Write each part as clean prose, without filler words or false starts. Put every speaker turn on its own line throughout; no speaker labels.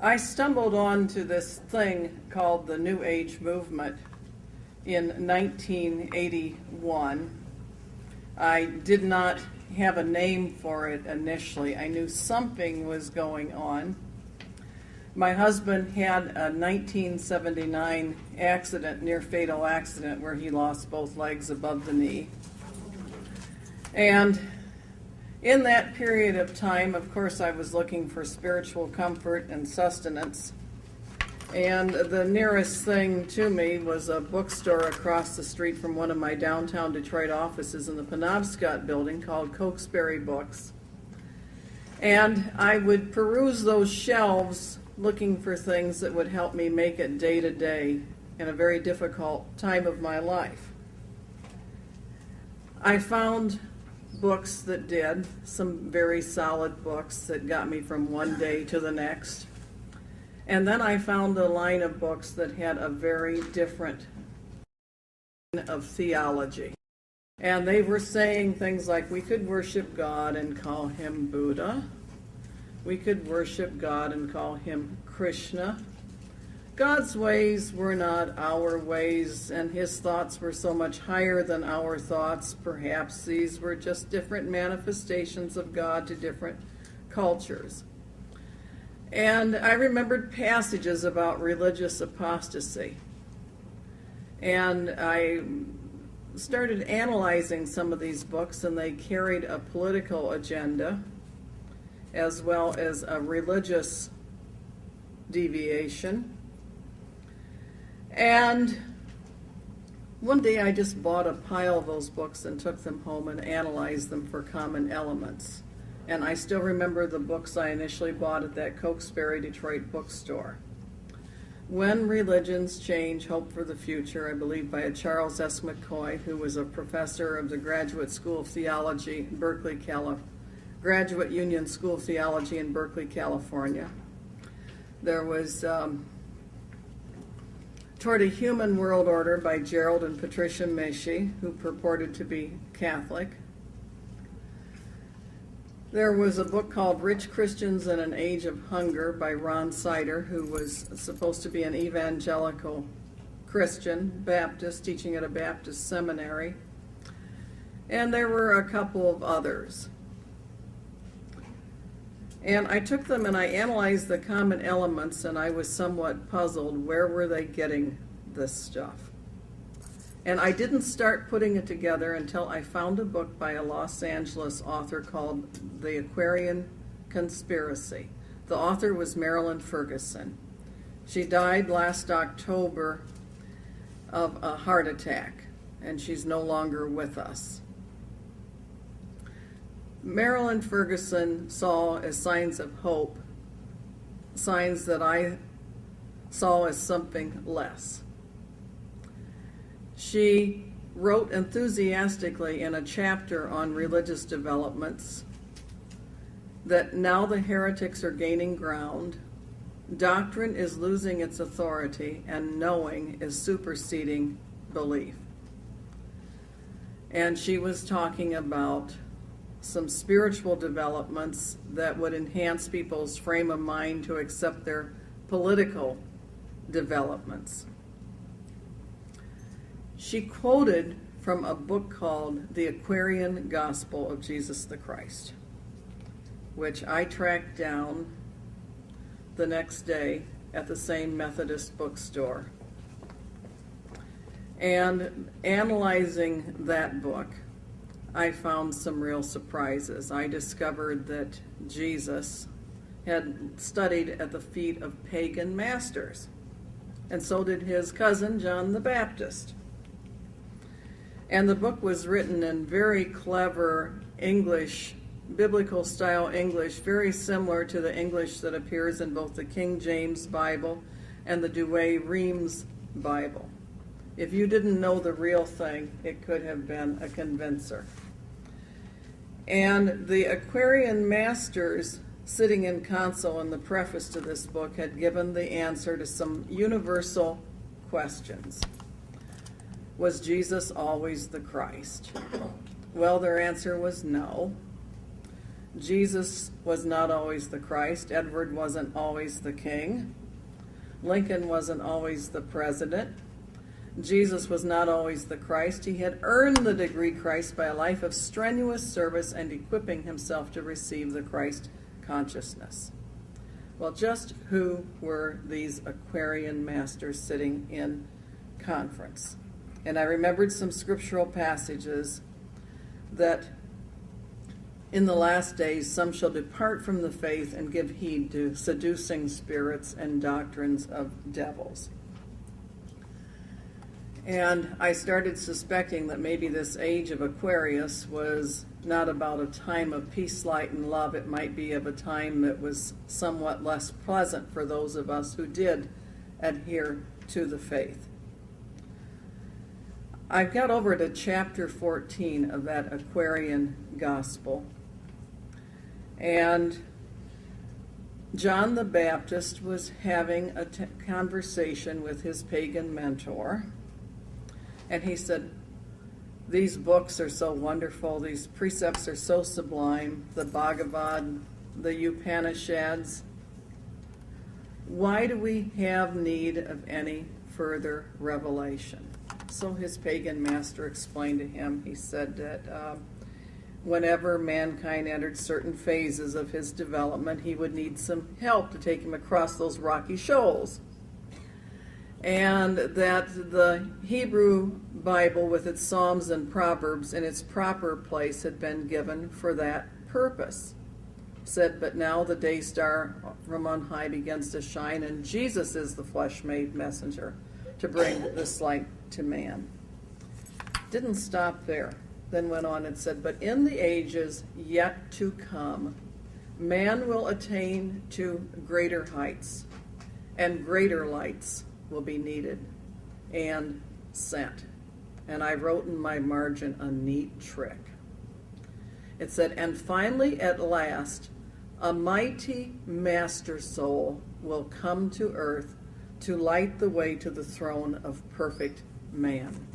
I stumbled onto this thing called the New Age movement in 1981. I did not have a name for it initially. I knew something was going on. My husband had a 1979 accident, near fatal accident, where he lost both legs above the knee. And in that period of time, of course, I was looking for spiritual comfort and sustenance. And the nearest thing to me was a bookstore across the street from one of my downtown Detroit offices in the Penobscot building called Cokesbury Books. And I would peruse those shelves looking for things that would help me make it day to day in a very difficult time of my life. I found books that did, some very solid books that got me from one day to the next. And then I found a line of books that had a very different of theology. And they were saying things like we could worship God and call him Buddha. We could worship God and call him Krishna. God's ways were not our ways, and his thoughts were so much higher than our thoughts. Perhaps these were just different manifestations of God to different cultures. And I remembered passages about religious apostasy. And I started analyzing some of these books, and they carried a political agenda as well as a religious deviation. And one day I just bought a pile of those books and took them home and analyzed them for common elements. And I still remember the books I initially bought at that Cokesbury Detroit bookstore. When Religions Change, Hope for the Future, I believe by a Charles S. McCoy, who was a professor of the Graduate School of Theology in Berkeley, Graduate Union School of Theology in Berkeley, California. There was Toward a Human World Order by Gerald and Patricia Mischie, who purported to be Catholic. There was a book called Rich Christians in an Age of Hunger by Ron Sider, who was supposed to be an evangelical Christian, Baptist, teaching at a Baptist seminary. And there were a couple of others. And I took them and I analyzed the common elements, and I was somewhat puzzled. Where were they getting this stuff? And I didn't start putting it together until I found a book by a Los Angeles author called The Aquarian Conspiracy. The author was Marilyn Ferguson. She died last October of a heart attack, and she's no longer with us. Marilyn Ferguson saw as signs of hope, signs that I saw as something less. She wrote enthusiastically in a chapter on religious developments that now the heretics are gaining ground, doctrine is losing its authority, and knowing is superseding belief. And she was talking about some spiritual developments that would enhance people's frame of mind to accept their political developments. She quoted from a book called The Aquarian Gospel of Jesus the Christ, which I tracked down the next day at the same Methodist bookstore. And analyzing that book, I found some real surprises. I discovered that Jesus had studied at the feet of pagan masters, and so did his cousin John the Baptist. And the book was written in very clever English, biblical style English, very similar to the English that appears in both the King James Bible and the Douay-Rheims Bible. If you didn't know the real thing, it could have been a convincer. And the Aquarian masters sitting in council in the preface to this book had given the answer to some universal questions. Was Jesus always the Christ? Well, their answer was no. Jesus was not always the Christ. Edward wasn't always the king. Lincoln wasn't always the president. Jesus was not always the Christ. He had earned the degree Christ by a life of strenuous service and equipping himself to receive the Christ consciousness. Well, just who were these Aquarian masters sitting in conference? And I remembered some scriptural passages that in the last days some shall depart from the faith and give heed to seducing spirits and doctrines of devils. And I started suspecting that maybe this age of Aquarius was not about a time of peace, light, and love. It might be of a time that was somewhat less pleasant for those of us who did adhere to the faith. I got over to chapter 14 of that Aquarian gospel. And John the Baptist was having a conversation with his pagan mentor. And he said, these books are so wonderful, these precepts are so sublime, the Bhagavad, the Upanishads. Why do we have need of any further revelation? So his pagan master explained to him, he said that whenever mankind entered certain phases of his development, he would need some help to take him across those rocky shoals. And that the Hebrew Bible with its Psalms and Proverbs in its proper place had been given for that purpose. Said, but now the day star from on high begins to shine, and Jesus is the flesh-made messenger to bring this light to man. Didn't stop there. Then went on and said, but in the ages yet to come, man will attain to greater heights, and greater lights will be needed and sent. And I wrote in my margin a neat trick. It said, and finally at last, a mighty master soul will come to earth to light the way to the throne of perfect man.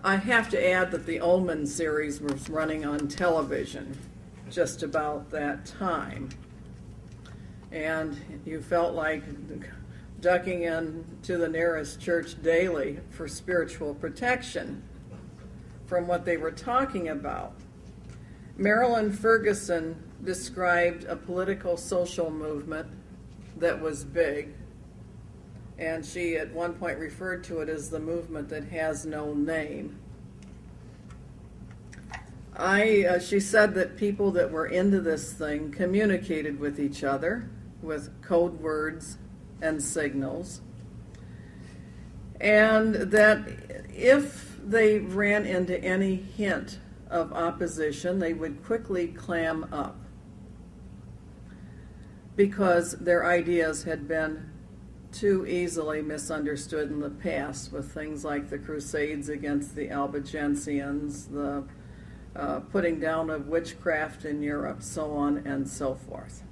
I have to add that the Ullman series was running on television just about that time. And you felt like ducking into the nearest church daily for spiritual protection from what they were talking about. Marilyn Ferguson described a political social movement that was big, and she at one point referred to it as the movement that has no name. She said that people that were into this thing communicated with each other with code words and signals, and that if they ran into any hint of opposition, they would quickly clam up because their ideas had been too easily misunderstood in the past with things like the Crusades against the Albigensians, the putting down of witchcraft in Europe, so on and so forth.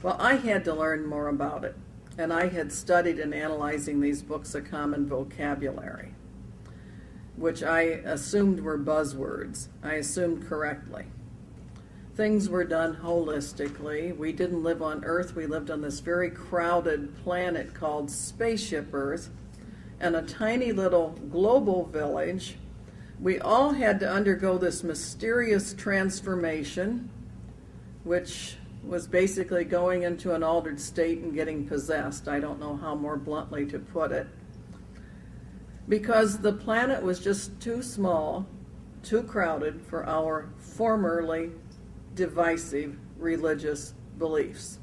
Well, I had to learn more about it, and I had studied in analyzing these books a common vocabulary, which I assumed were buzzwords. I assumed correctly. Things were done holistically. We didn't live on Earth. We lived on this very crowded planet called Spaceship Earth, and a tiny little global village. We all had to undergo this mysterious transformation, which was basically going into an altered state and getting possessed. I don't know how more bluntly to put it. Because the planet was just too small, too crowded for our formerly divisive religious beliefs.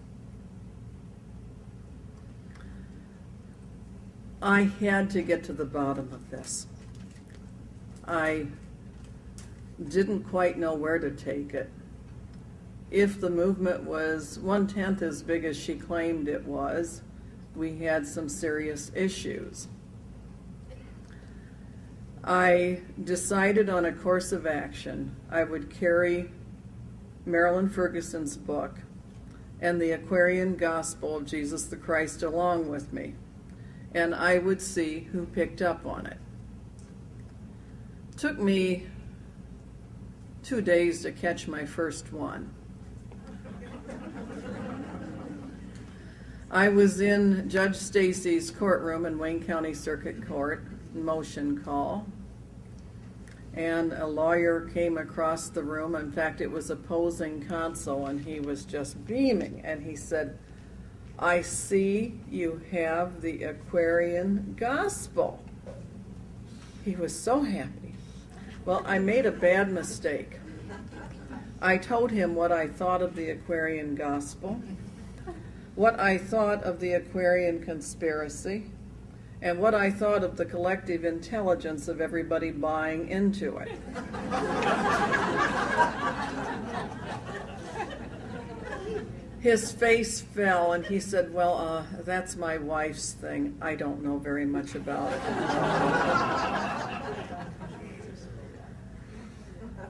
I had to get to the bottom of this. I didn't quite know where to take it. If the movement was 1/10 as big as she claimed it was, we had some serious issues. I decided on a course of action. I would carry Marilyn Ferguson's book and the Aquarian Gospel of Jesus the Christ along with me, and I would see who picked up on it. It took me 2 days to catch my first one. I was in Judge Stacy's courtroom in Wayne County Circuit Court, motion call, and a lawyer came across the room. In fact, it was opposing counsel, and he was just beaming, and he said, "I see you have the Aquarian Gospel." He was so happy. Well, I made a bad mistake. I told him what I thought of the Aquarian Gospel, what I thought of the Aquarian conspiracy, and what I thought of the collective intelligence of everybody buying into it. His face fell, and he said, "Well, that's my wife's thing. I don't know very much about it."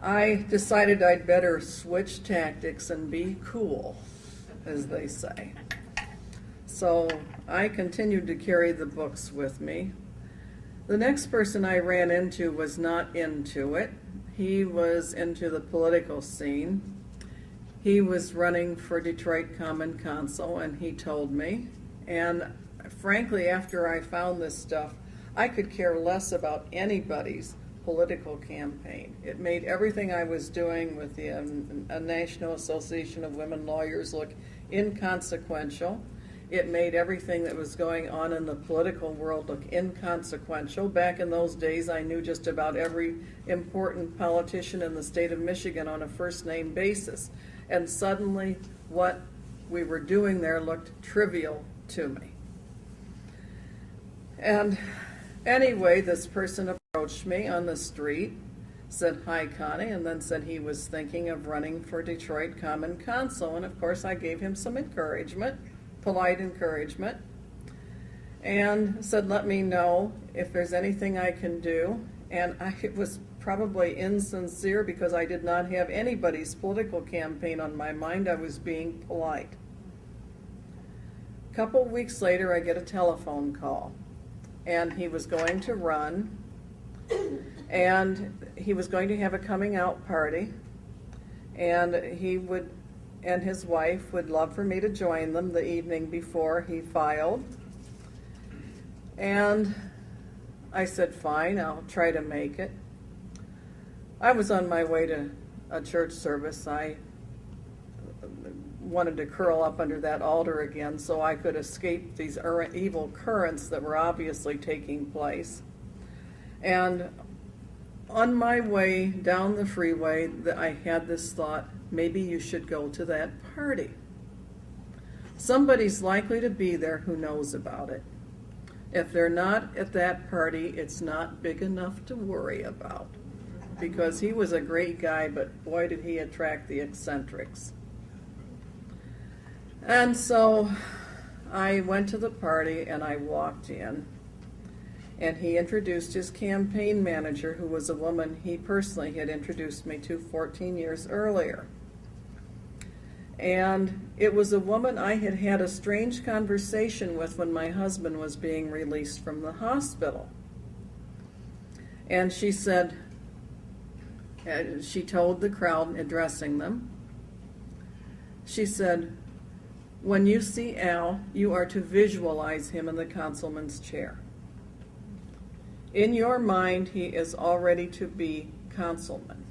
I decided I'd better switch tactics and be cool, as they say. So I continued to carry the books with me. The next person I ran into was not into it. He was into the political scene. He was running for Detroit Common Council, and he told me. And frankly, after I found this stuff, I could care less about anybody's political campaign. It made everything I was doing with the National Association of Women Lawyers look inconsequential. It made everything that was going on in the political world look inconsequential. Back in those days, I knew just about every important politician in the state of Michigan on a first-name basis. And suddenly, what we were doing there looked trivial to me. And anyway, this person approached me on the street, said, "Hi, Connie," and then said he was thinking of running for Detroit Common Council. And of course, I gave him some encouragement, polite encouragement, and said, "Let me know if there's anything I can do." And it was probably insincere because I did not have anybody's political campaign on my mind. I was being polite. A couple weeks later, I get a telephone call, and he was going to run, and he was going to have a coming out party, and he would and his wife would love for me to join them the evening before he filed. And I said, "Fine, I'll try to make it." I was on my way to a church service. I wanted to curl up under that altar again so I could escape these evil currents that were obviously taking place. And on my way down the freeway, I had this thought, maybe you should go to that party. Somebody's likely to be there who knows about it. If they're not at that party, it's not big enough to worry about. Because he was a great guy, but boy did he attract the eccentrics. And so I went to the party and I walked in. And he introduced his campaign manager, who was a woman he personally had introduced me to 14 years earlier. And it was a woman I had had a strange conversation with when my husband was being released from the hospital. And she said, she told the crowd addressing them, she said, "When you see Al, you are to visualize him in the councilman's chair. In your mind, he is already to be councilman."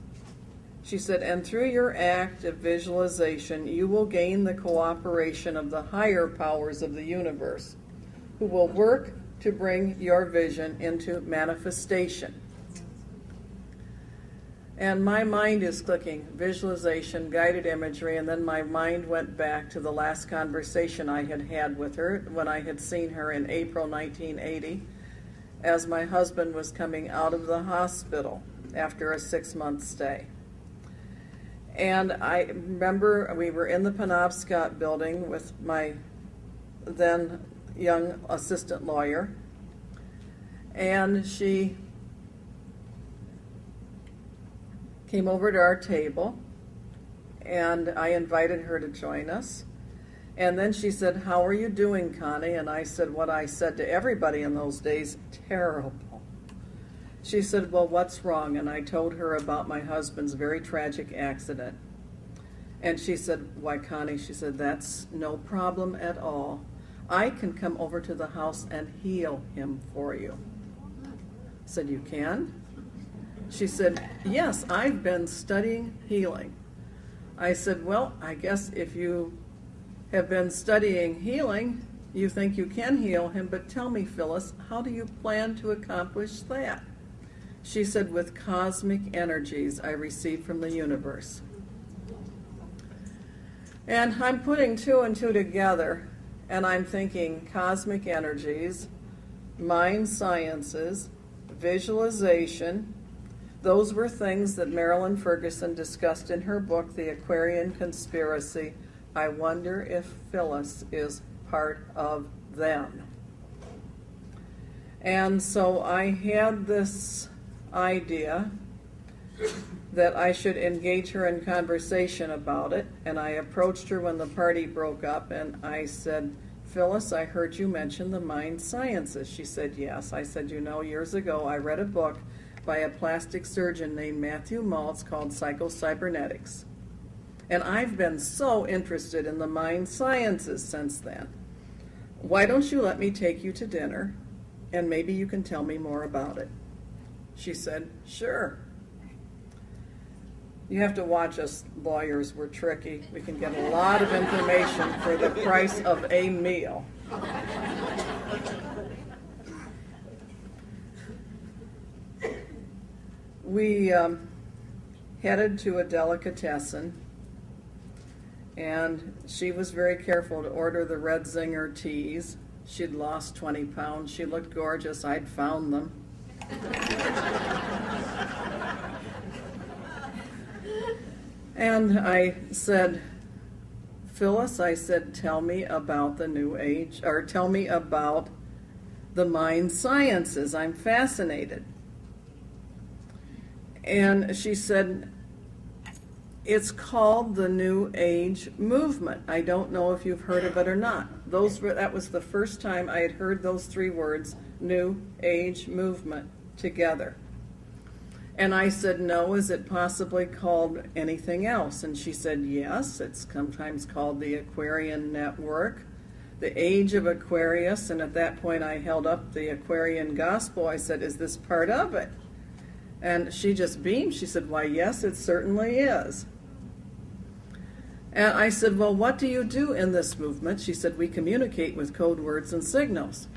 She said, "And through your act of visualization, you will gain the cooperation of the higher powers of the universe, who will work to bring your vision into manifestation." And my mind is clicking, visualization, guided imagery, and then my mind went back to the last conversation I had had with her when I had seen her in April 1980, as my husband was coming out of the hospital after a 6-month stay. And I remember we were in the Penobscot building with my then young assistant lawyer, and she came over to our table, and I invited her to join us. And then she said, "How are you doing, Connie?" And I said what I said to everybody in those days, "Terrible." She said, well, what's wrong? And I told her about my husband's very tragic accident. And she said, why, Connie, she said, that's no problem at all. I can come over to the house and heal him for you. I said, you can? She said, yes, I've been studying healing. I said, well, I guess if you have been studying healing, you think you can heal him, but tell me, Phyllis, how do you plan to accomplish that? She said, with cosmic energies I received from the universe. And I'm putting two and two together, and I'm thinking cosmic energies, mind sciences, visualization. Those were things that Marilyn Ferguson discussed in her book, The Aquarian Conspiracy. I wonder if Phyllis is part of them. And so I had this idea that I should engage her in conversation about it, and I approached her when the party broke up, and I said, Phyllis, I heard you mention the mind sciences. She said, yes. I said, you know, years ago I read a book by a plastic surgeon named Matthew Maltz called Psycho-Cybernetics. And I've been so interested in the mind sciences since then. Why don't you let me take you to dinner, and maybe you can tell me more about it? She said, sure. You have to watch us lawyers. We're tricky. We can get a lot of information for the price of a meal. We headed to a delicatessen, and she was very careful to order the Red Zinger teas. She'd lost 20 pounds. She looked gorgeous. I'd found them. And I said, Phyllis, I said, tell me about the New Age, or tell me about the mind sciences. I'm fascinated. And she said, it's called the New Age movement. I don't know if you've heard of it or not. That was the first time I had heard those three words, New Age movement, together. And I said, no, is it possibly called anything else? And she said, yes, it's sometimes called the Aquarian Network, the Age of Aquarius. And at that point I held up the Aquarian Gospel. I said, is this part of it? And she just beamed. She said, why, yes, it certainly is. And I said, well, what do you do in this movement? She said, we communicate with code words and signals.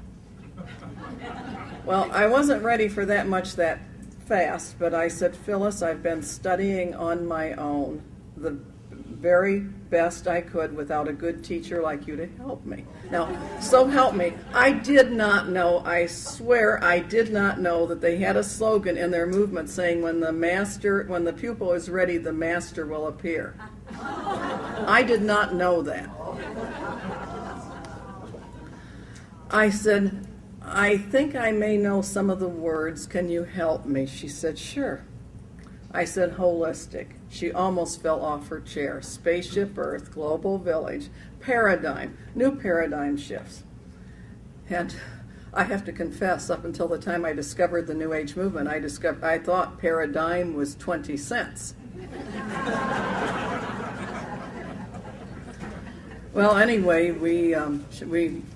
Well, I wasn't ready for that much that fast, but I said, Phyllis, I've been studying on my own the very best I could without a good teacher like you to help me. Now, so help me, I did not know, I swear I did not know that they had a slogan in their movement saying, when the pupil is ready, the master will appear. I did not know that. I said, I think I may know some of the words. Can you help me? She said, sure. I said, holistic. She almost fell off her chair. Spaceship Earth, global village, paradigm, new paradigm shifts. And I have to confess, up until the time I discovered the New Age movement, I thought paradigm was 20 cents. Well, anyway, we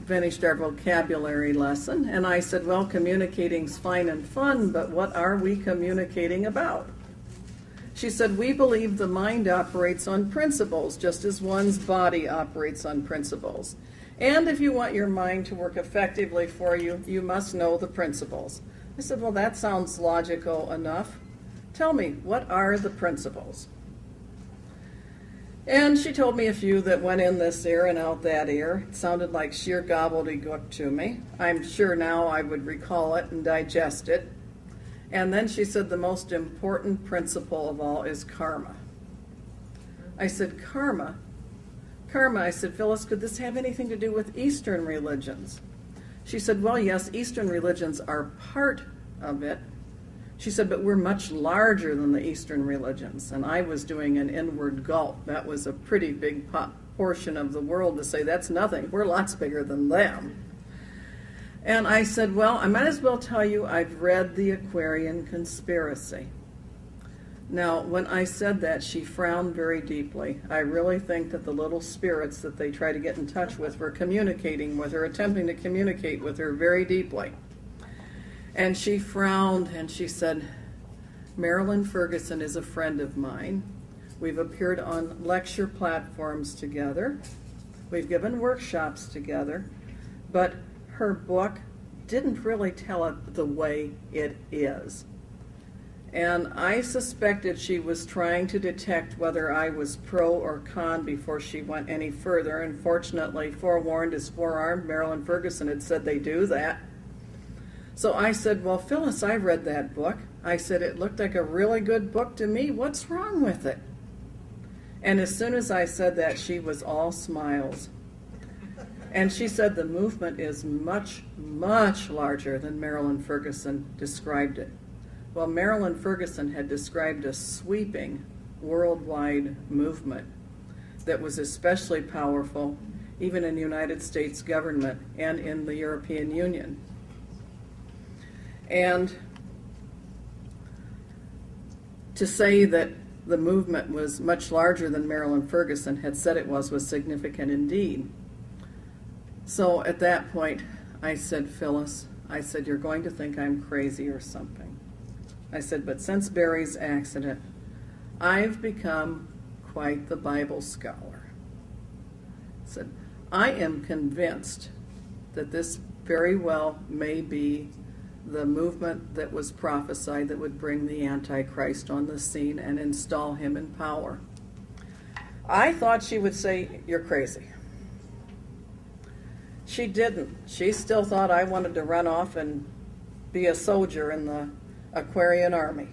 finished our vocabulary lesson, and I said, well, communicating's fine and fun, but what are we communicating about? She said, we believe the mind operates on principles, just as one's body operates on principles. And if you want your mind to work effectively for you, you must know the principles. I said, well, that sounds logical enough. Tell me, what are the principles? And she told me a few that went in this ear and out that ear. It sounded like sheer gobbledygook to me. I'm sure now I would recall it and digest it. And then she said the most important principle of all is karma. I said, karma? Karma, I said, Phyllis, could this have anything to do with Eastern religions? She said, well, yes, Eastern religions are part of it. She said, but we're much larger than the Eastern religions. And I was doing an inward gulp. That was a pretty big portion of the world to say, that's nothing. We're lots bigger than them. And I said, well, I might as well tell you I've read The Aquarian Conspiracy. Now, when I said that, she frowned very deeply. I really think that the little spirits that they try to get in touch with were communicating with her, attempting to communicate with her very deeply. And she frowned and she said, Marilyn Ferguson is a friend of mine. We've appeared on lecture platforms together. We've given workshops together. But her book didn't really tell it the way it is. And I suspected she was trying to detect whether I was pro or con before she went any further. And fortunately, forewarned is forearmed. Marilyn Ferguson had said they do that. So I said, well, Phyllis, I read that book. I said, it looked like a really good book to me. What's wrong with it? And as soon as I said that, she was all smiles. And she said the movement is much, much larger than Marilyn Ferguson described it. Well, Marilyn Ferguson had described a sweeping worldwide movement that was especially powerful even in the United States government and in the European Union. And to say that the movement was much larger than Marilyn Ferguson had said it was significant indeed. So at that point, I said, Phyllis, I said, you're going to think I'm crazy or something. I said, but since Barry's accident, I've become quite the Bible scholar. I said, I am convinced that this very well may be the movement that was prophesied that would bring the Antichrist on the scene and install him in power. I thought she would say, you're crazy. She didn't. She still thought I wanted to run off and be a soldier in the Aquarian army.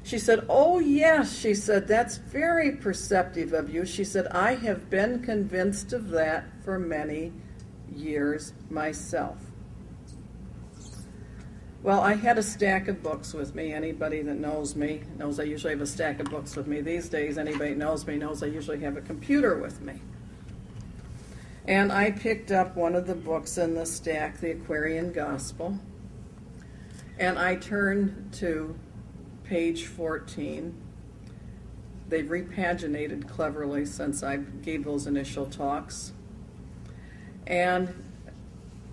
She said, oh yes, she said, that's very perceptive of you. She said, I have been convinced of that for many years myself. Well, I had a stack of books with me. Anybody that knows me knows I usually have a stack of books with me. These days, anybody that knows me knows I usually have a computer with me. And I picked up one of the books in the stack, The Aquarian Gospel, and I turned to page 14. They've repaginated cleverly since I gave those initial talks, and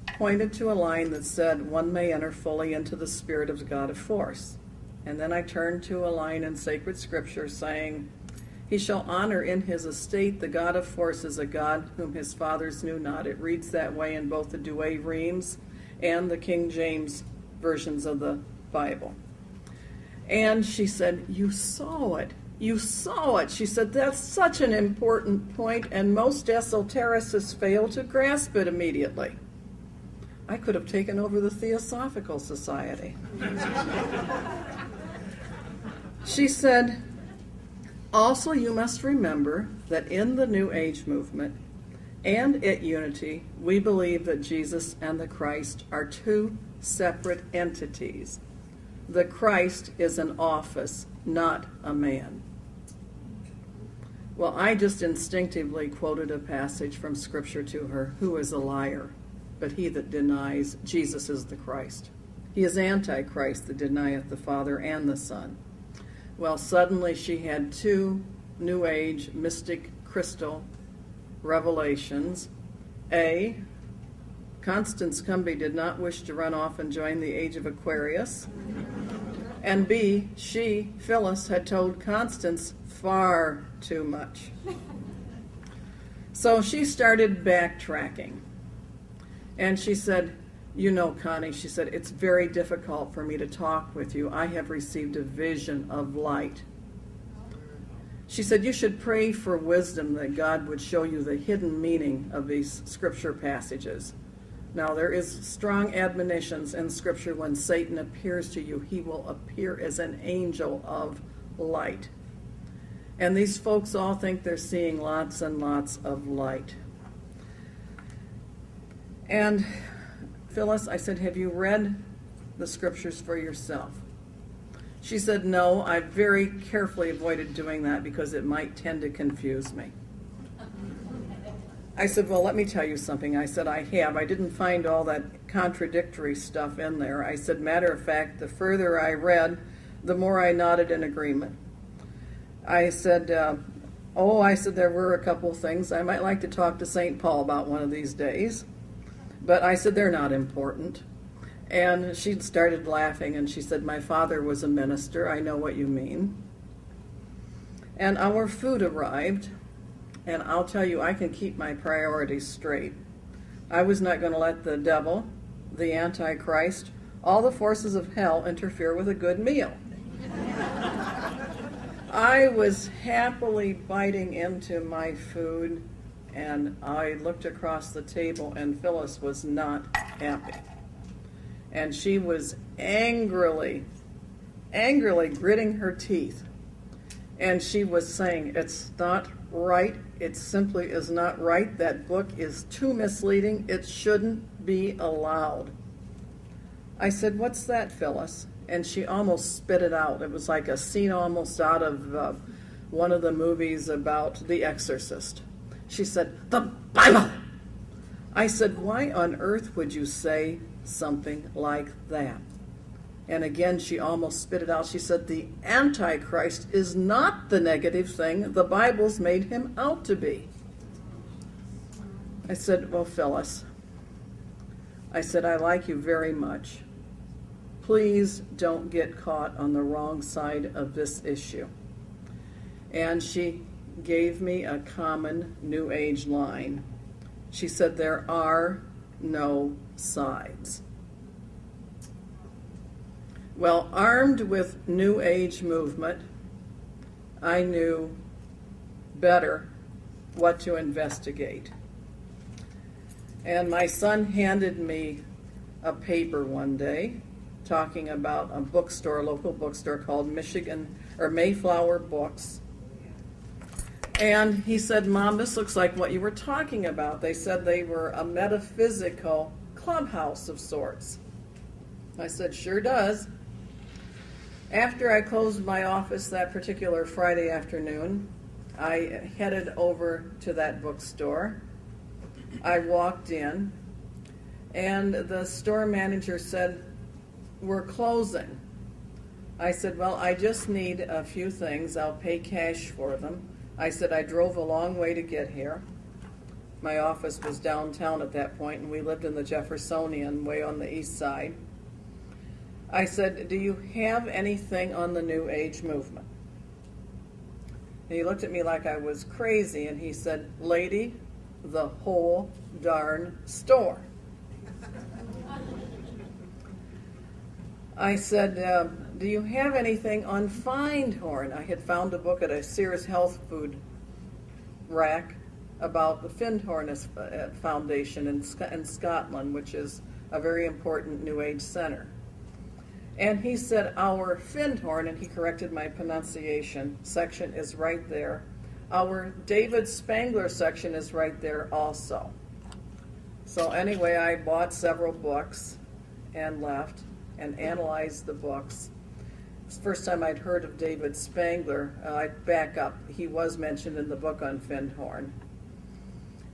pointed to a line that said, one may enter fully into the spirit of the God of force. And then I turned to a line in sacred scripture saying, he shall honor in his estate the God of force is a God whom his fathers knew not. It reads that way in both the Douay Rheims and the King James versions of the Bible. And she said, you saw it. You saw it. She said, that's such an important point, and most esotericists fail to grasp it immediately. I could have taken over the Theosophical Society. She said, also you must remember that in the New Age movement and at Unity, we believe that Jesus and the Christ are two separate entities. The Christ is an office, not a man. Well, I just instinctively quoted a passage from Scripture to her, who is a liar, but he that denies Jesus is the Christ. He is Antichrist that denieth the Father and the Son. Well, suddenly she had two New Age mystic crystal revelations. A, Constance Cumby did not wish to run off and join the age of Aquarius. And B, she, Phyllis, had told Constance far too much. So she started backtracking. And she said, you know, Connie, she said, it's very difficult for me to talk with you. I have received a vision of light. She said, you should pray for wisdom that God would show you the hidden meaning of these scripture passages. Now, there is strong admonitions in Scripture when Satan appears to you, he will appear as an angel of light. And these folks all think they're seeing lots and lots of light. And Phyllis, I said, have you read the Scriptures for yourself? She said, no, I very carefully avoided doing that because it might tend to confuse me. I said, well, let me tell you something. I said, I have. I didn't find all that contradictory stuff in there. I said, matter of fact, the further I read, the more I nodded in agreement. I said, I said, there were a couple things. I might like to talk to St. Paul about one of these days. But I said, they're not important. And she started laughing, and she said, my father was a minister. I know what you mean. And our food arrived. And I'll tell you, I can keep my priorities straight. I was not going to let the devil, the Antichrist, all the forces of hell interfere with a good meal. I was happily biting into my food, and I looked across the table, and Phyllis was not happy. And she was angrily gritting her teeth. And she was saying, it's not right. It simply is not right. That book is too misleading. It shouldn't be allowed. I said, what's that, Phyllis? And she almost spit it out. It was like a scene almost out of one of the movies about The Exorcist. She said, the Bible! I said, why on earth would you say something like that? And again, she almost spit it out. She said, the Antichrist is not the negative thing the Bible's made him out to be. I said, well, Phyllis, I said, I like you very much. Please don't get caught on the wrong side of this issue. And she gave me a common New Age line. She said, there are no sides. Well, armed with New Age movement, I knew better what to investigate. And my son handed me a paper one day talking about a bookstore, a local bookstore called Mayflower Books. And he said, Mom, this looks like what you were talking about. They said they were a metaphysical clubhouse of sorts. I said, sure does. After I closed my office that particular Friday afternoon, I headed over to that bookstore. I walked in, and the store manager said, we're closing. I said, well, I just need a few things. I'll pay cash for them. I said, I drove a long way to get here. My office was downtown at that point, and we lived in the Jeffersonian, way on the east side. I said, do you have anything on the New Age movement? And he looked at me like I was crazy, and he said, lady, the whole darn store. I said, do you have anything on Findhorn? I had found a book at a Sears Health Food rack about the Findhorn Foundation in Scotland, which is a very important New Age center. And he said, our Findhorn, and he corrected my pronunciation, section is right there. Our David Spangler section is right there also. So anyway, I bought several books and left and analyzed the books. It's the first time I'd heard of David Spangler. I'd back up. He was mentioned in the book on Findhorn.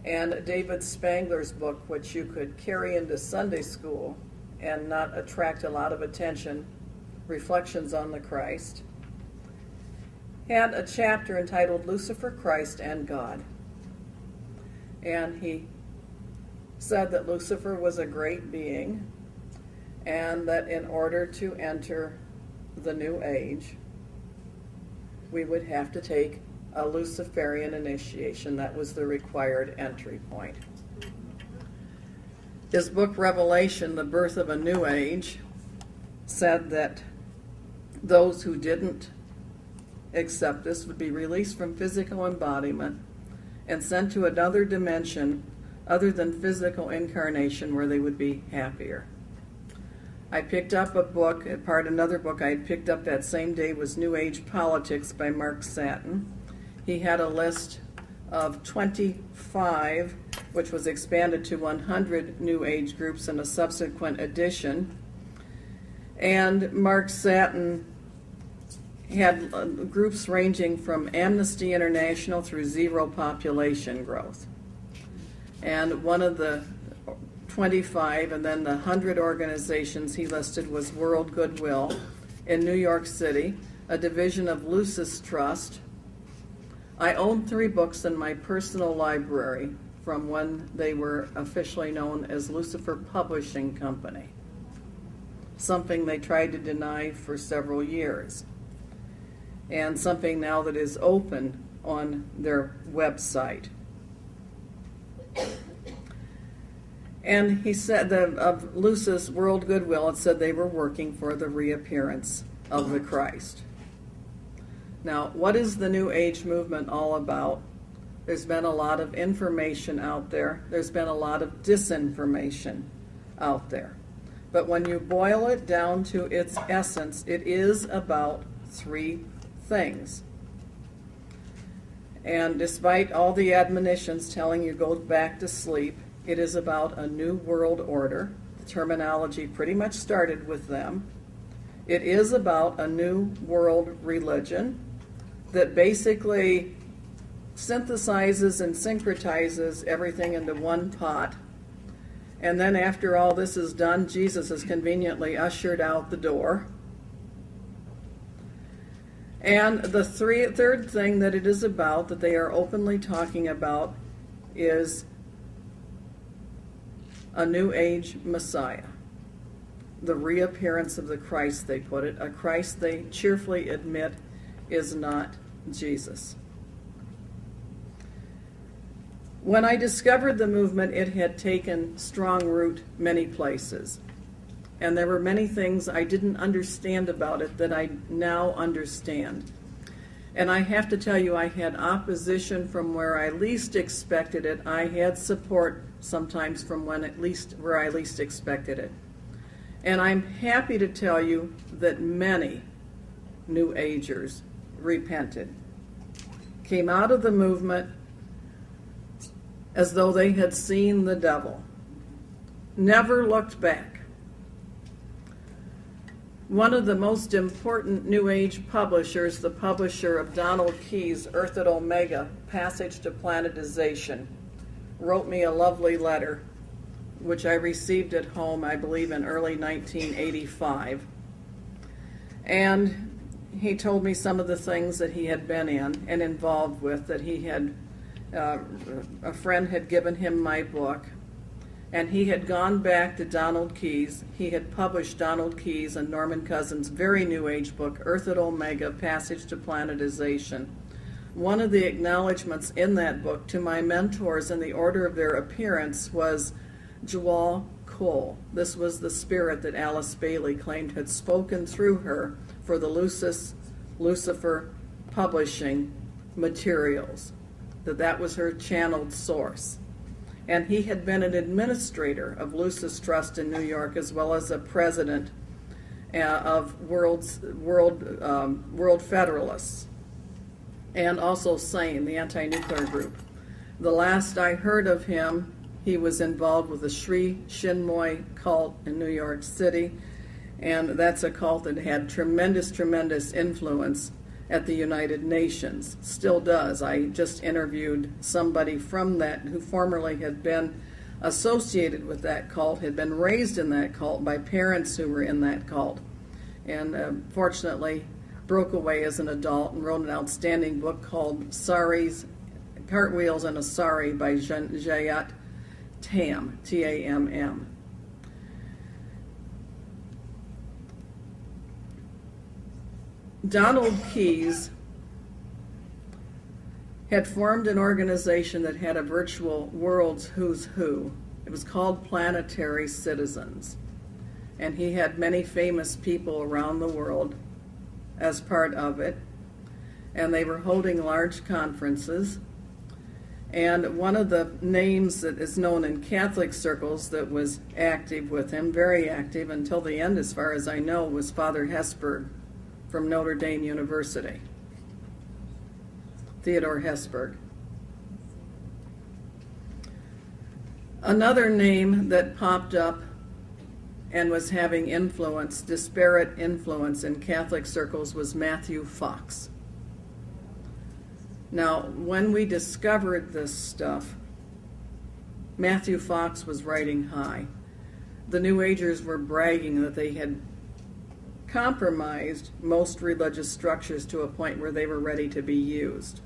And David Spangler's book, which you could carry into Sunday school and not attract a lot of attention, Reflections on the Christ, had a chapter entitled Lucifer, Christ, and God. And he said that Lucifer was a great being, and that in order to enter the New Age, we would have to take a Luciferian initiation. That was the required entry point. His book, Revelation, The Birth of a New Age, said that those who didn't accept this would be released from physical embodiment and sent to another dimension other than physical incarnation where they would be happier. I picked up a book, another book I had picked up that same day was New Age Politics by Mark Satin. He had a list of 25, which was expanded to 100 New Age groups in a subsequent edition. And Mark Satin had groups ranging from Amnesty International through Zero Population Growth. And one of the 25 and then the 100 organizations he listed was World Goodwill in New York City, a division of Lucis Trust. I own 3 books in my personal library from when they were officially known as Lucifer Publishing Company, something they tried to deny for several years, and something now that is open on their website. And he said that of Lucis World Goodwill, it said they were working for the reappearance of the Christ. Now, what is the New Age movement all about? There's been a lot of information out there. There's been a lot of disinformation out there. But when you boil it down to its essence, it is about 3 things. And despite all the admonitions telling you go back to sleep, it is about a new world order. The terminology pretty much started with them. It is about a new world religion that basically synthesizes and syncretizes everything into one pot. And then after all this is done, Jesus is conveniently ushered out the door. And the third thing that it is about, that they are openly talking about, is a New Age Messiah. The reappearance of the Christ, they put it. A Christ they cheerfully admit is not Jesus. When I discovered the movement, it had taken strong root many places. And there were many things I didn't understand about it that I now understand. And I have to tell you, I had opposition from where I least expected it. I had support sometimes from where I least expected it. And I'm happy to tell you that many New Agers repented, came out of the movement as though they had seen the devil, never looked back. One of the most important New Age publishers, the publisher of Donald Keyes' Earth at Omega, Passage to Planetization, wrote me a lovely letter, which I received at home, I believe, in early 1985. And he told me some of the things that he had been in and involved with, that he had, a friend had given him my book, and he had gone back to Donald Keyes. He had published Donald Keyes and Norman Cousins' very New Age book, Earth at Omega, Passage to Planetization. One of the acknowledgments in that book to my mentors in the order of their appearance was Jewel Cole. This was the spirit that Alice Bailey claimed had spoken through her for the Lucifer publishing materials, that was her channeled source. And he had been an administrator of Lucis Trust in New York, as well as a president of World Federalists, and also SANE, the anti-nuclear group. The last I heard of him, he was involved with the Sri Chinmoy cult in New York City, and that's a cult that had tremendous, tremendous influence at the United Nations, still does. I just interviewed somebody from that who formerly had been associated with that cult, had been raised in that cult by parents who were in that cult, and fortunately broke away as an adult and wrote an outstanding book called Cartwheels and a Sari by Jayat Tam, T-A-M-M. Donald Keyes had formed an organization that had a virtual world's who's who. It was called Planetary Citizens. And he had many famous people around the world as part of it. And they were holding large conferences. And one of the names that is known in Catholic circles that was active with him, very active until the end as far as I know, was Father Hesburgh from Notre Dame University, Theodore Hesburgh. Another name that popped up and was having influence, disparate influence in Catholic circles, was Matthew Fox. Now, when we discovered this stuff, Matthew Fox was riding high. The New Agers were bragging that they had compromised most religious structures to a point where they were ready to be used.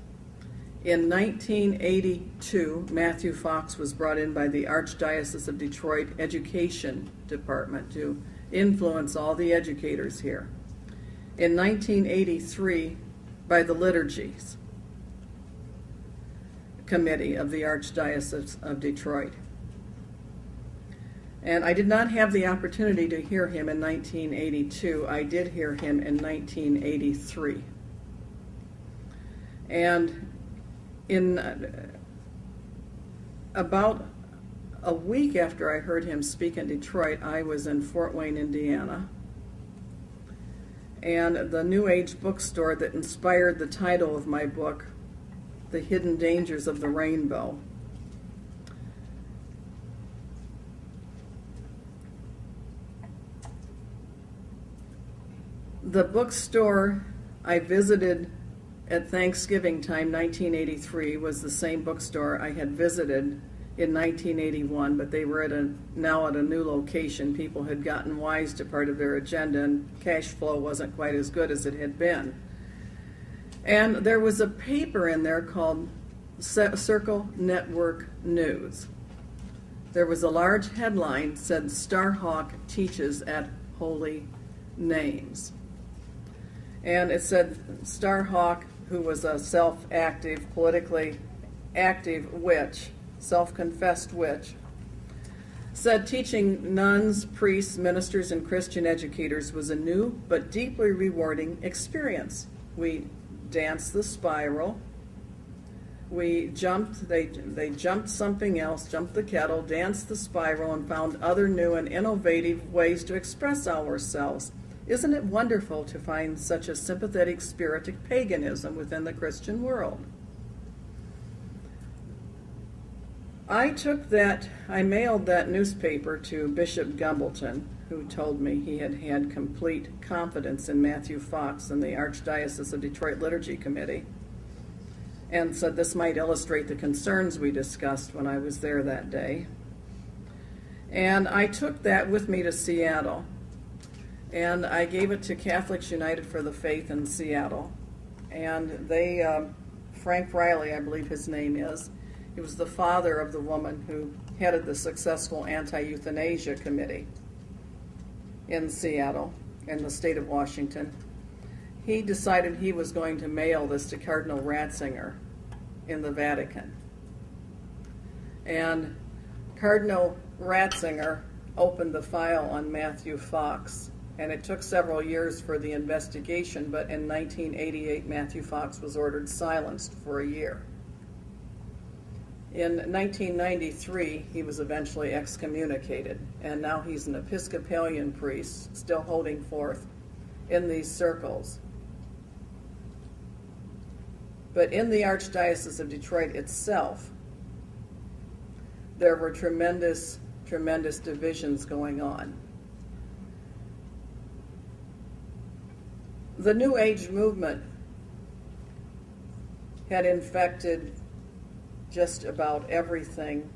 In 1982, Matthew Fox was brought in by the Archdiocese of Detroit Education Department to influence all the educators here. In 1983, by the Liturgies Committee of the Archdiocese of Detroit. And I did not have the opportunity to hear him in 1982. I did hear him in 1983. And in about a week after I heard him speak in Detroit, I was in Fort Wayne, Indiana. And the New Age bookstore that inspired the title of my book, The Hidden Dangers of the Rainbow, the bookstore I visited at Thanksgiving time 1983 was the same bookstore I had visited in 1981, but they were now at a new location. People had gotten wise to part of their agenda, and cash flow wasn't quite as good as it had been. And there was a paper in there called Circle Network News. There was a large headline said, "Starhawk teaches at Holy Names." And it said Starhawk, who was a self-active, politically active witch, self-confessed witch, said teaching nuns, priests, ministers, and Christian educators was a new but deeply rewarding experience. We danced the spiral. We jumped, they jumped something else, jumped the kettle, danced the spiral, and found other new and innovative ways to express ourselves. Isn't it wonderful to find such a sympathetic spirit of paganism within the Christian world? I mailed that newspaper to Bishop Gumbleton, who told me he had had complete confidence in Matthew Fox and the Archdiocese of Detroit Liturgy Committee, and said this might illustrate the concerns we discussed when I was there that day. And I took that with me to Seattle, and I gave it to Catholics United for the Faith in Seattle. And they, Frank Riley, I believe his name is, he was the father of the woman who headed the successful anti-euthanasia committee in Seattle, in the state of Washington. He decided he was going to mail this to Cardinal Ratzinger in the Vatican. And Cardinal Ratzinger opened the file on Matthew Fox, and it took several years for the investigation, but in 1988, Matthew Fox was ordered silenced for a year. In 1993, he was eventually excommunicated, and now he's an Episcopalian priest, still holding forth in these circles. But in the Archdiocese of Detroit itself, there were tremendous divisions going on. The New Age movement had infected just about everything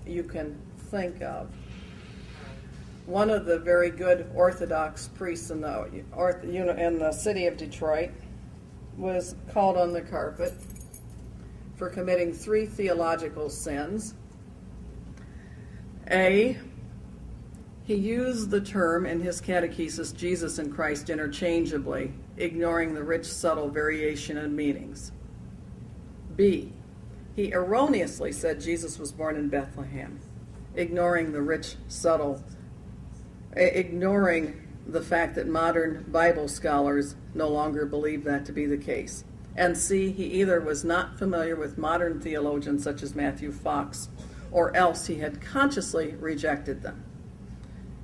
you can think of. One of the very good Orthodox priests in the city of Detroit was called on the carpet for committing 3 theological sins. A, he used the term in his catechesis Jesus and Christ interchangeably, ignoring the rich, subtle variation in meanings. B, he erroneously said Jesus was born in Bethlehem, ignoring the rich, subtle, ignoring the fact that modern Bible scholars no longer believe that to be the case. And C, he either was not familiar with modern theologians such as Matthew Fox, or else he had consciously rejected them.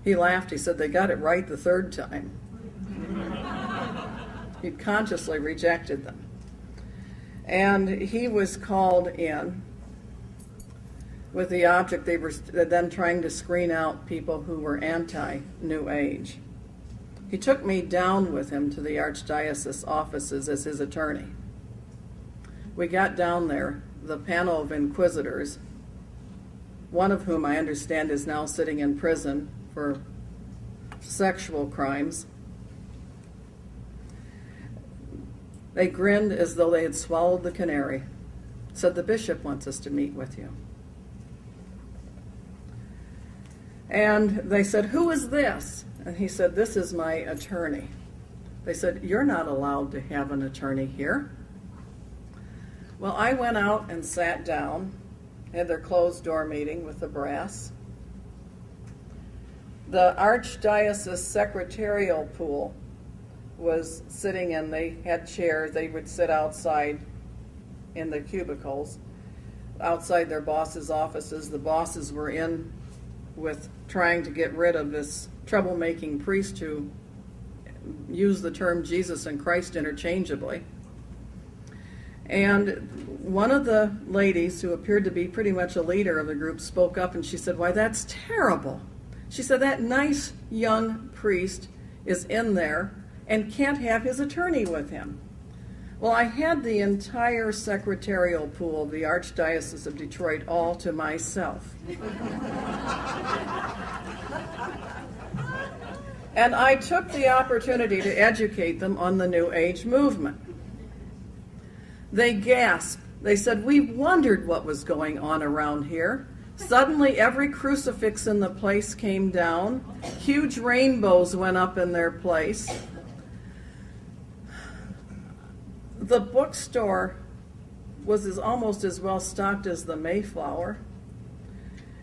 He laughed. He said they got it right the 3rd time. He'd consciously rejected them. And he was called in with the object they were then trying to screen out people who were anti-New Age. He took me down with him to the Archdiocese offices as his attorney. We got down there, the panel of inquisitors one of whom I understand is now sitting in prison for sexual crimes. They grinned as though they had swallowed the canary. Said, "The bishop wants us to meet with you." And they said, "Who is this?" And he said, "This is my attorney." They said, "You're not allowed to have an attorney here." Well, I went out and sat down, had their closed door meeting with the brass. The Archdiocese secretarial pool was sitting in, they had chairs, they would sit outside in the cubicles, outside their bosses' offices. The bosses were in with trying to get rid of this troublemaking priest who used the term Jesus and Christ interchangeably. And one of the ladies, who appeared to be pretty much a leader of the group, spoke up and she said, "Why, that's terrible." She said, "That nice young priest is in there and can't have his attorney with him." Well, I had the entire secretarial pool of the Archdiocese of Detroit all to myself. And I took the opportunity to educate them on the New Age movement. They gasped. They said, "We wondered what was going on around here. Suddenly every crucifix in the place came down. Huge rainbows went up in their place. The bookstore was almost as well stocked as the Mayflower."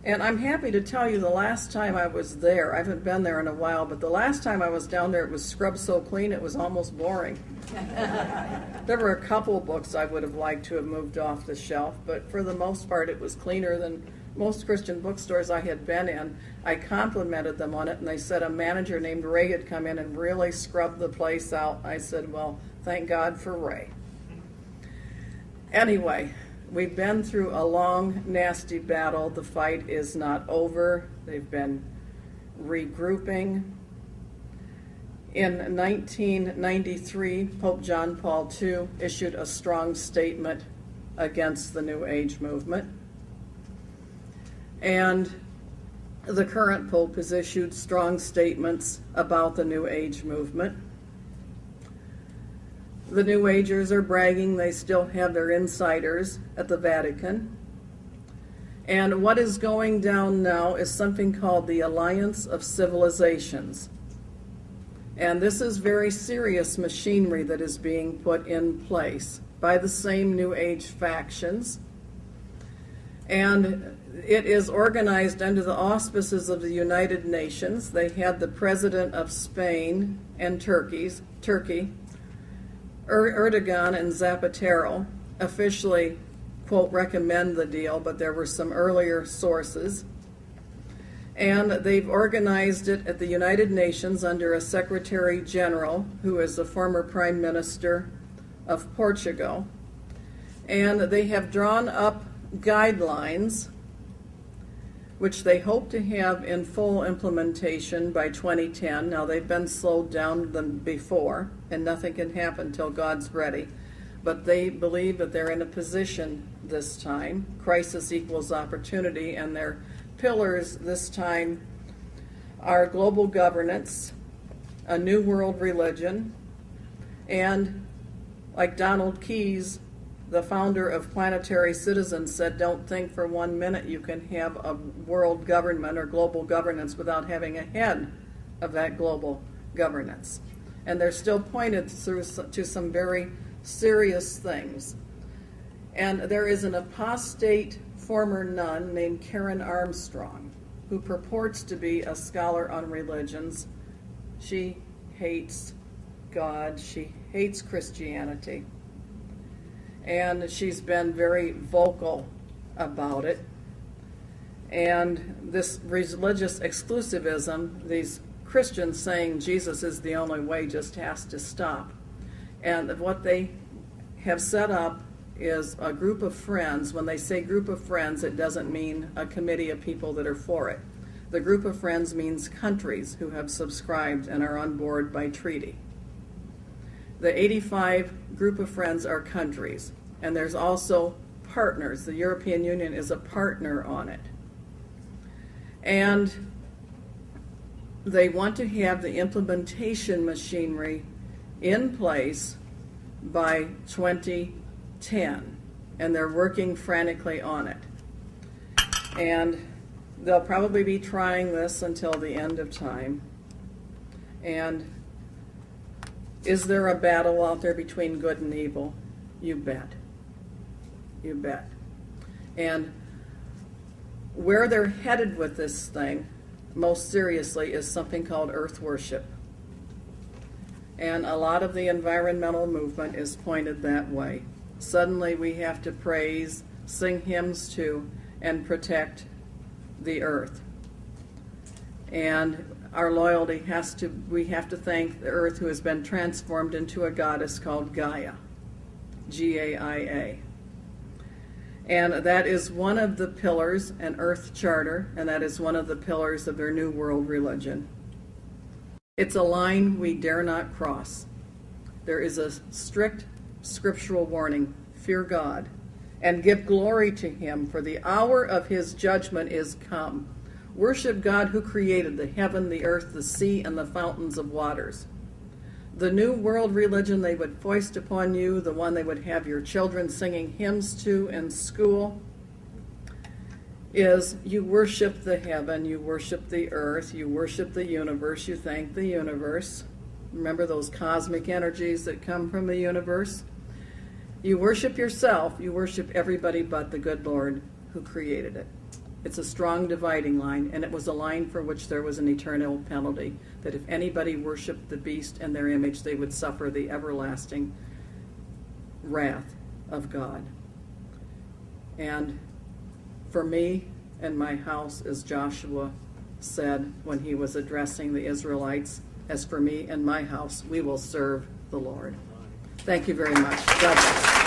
And I'm happy to tell you the last time I was there, I haven't been there in a while, but the last time I was down there, it was scrubbed so clean it was almost boring. There were a couple books I would have liked to have moved off the shelf, but for the most part it was cleaner than most Christian bookstores I had been in. I complimented them on it, and they said a manager named Ray had come in and really scrubbed the place out. I said, "Well, thank God for Ray." Anyway, we've been through a long, nasty battle. The fight is not over. They've been regrouping. In 1993, Pope John Paul II issued a strong statement against the New Age movement. And the current Pope has issued strong statements about the New Age movement. The New Agers are bragging they still have their insiders at the Vatican. And what is going down now is something called the Alliance of Civilizations. And this is very serious machinery that is being put in place by the same New Age factions. And it is organized under the auspices of the United Nations. They had the president of Spain and Turkey, Erdogan and Zapatero, officially, quote, recommend the deal, but there were some earlier sources. And they've organized it at the United Nations under a Secretary General who is a former Prime Minister of Portugal. And they have drawn up guidelines which they hope to have in full implementation by 2010. Now, they've been slowed down than before, and nothing can happen until God's ready. But they believe that they're in a position this time. Crisis equals opportunity, and their pillars this time are global governance, a new world religion, and like Donald Keyes, the founder of Planetary Citizens, said, "Don't think for 1 minute you can have a world government or global governance without having a head of that global governance." And they're still pointed to some very serious things. And there is an apostate former nun named Karen Armstrong who purports to be a scholar on religions. She hates God. She hates Christianity. And she's been very vocal about it. And this religious exclusivism, these Christians saying Jesus is the only way, just has to stop. And what they have set up is a group of friends. When they say group of friends, it doesn't mean a committee of people that are for it. The group of friends means countries who have subscribed and are on board by treaty. The 85 group of friends are countries, and there's also partners. The European Union is a partner on it. And they want to have the implementation machinery in place by 2010, and they're working frantically on it. And they'll probably be trying this until the end of time. And is there a battle out there between good and evil? You bet. You bet. And where they're headed with this thing, most seriously, is something called earth worship. And a lot of the environmental movement is pointed that way. Suddenly we have to praise, sing hymns to, and protect the earth. And our loyalty we have to thank the earth, who has been transformed into a goddess called Gaia, G-A-I-A. And that is one of the pillars, an earth charter, and that is one of the pillars of their New World religion. It's a line we dare not cross. There is a strict scriptural warning: fear God and give glory to him, for the hour of his judgment is come. Worship God who created the heaven, the earth, the sea, and the fountains of waters. The New World religion they would foist upon you, the one they would have your children singing hymns to in school, is you worship the heaven, you worship the earth, you worship the universe, you thank the universe. Remember those cosmic energies that come from the universe? You worship yourself, you worship everybody but the good Lord who created it. It's a strong dividing line, and it was a line for which there was an eternal penalty, that if anybody worshiped the beast and their image, they would suffer the everlasting wrath of God. And for me and my house, as Joshua said when he was addressing the Israelites, as for me and my house, we will serve the Lord. Thank you very much. God bless.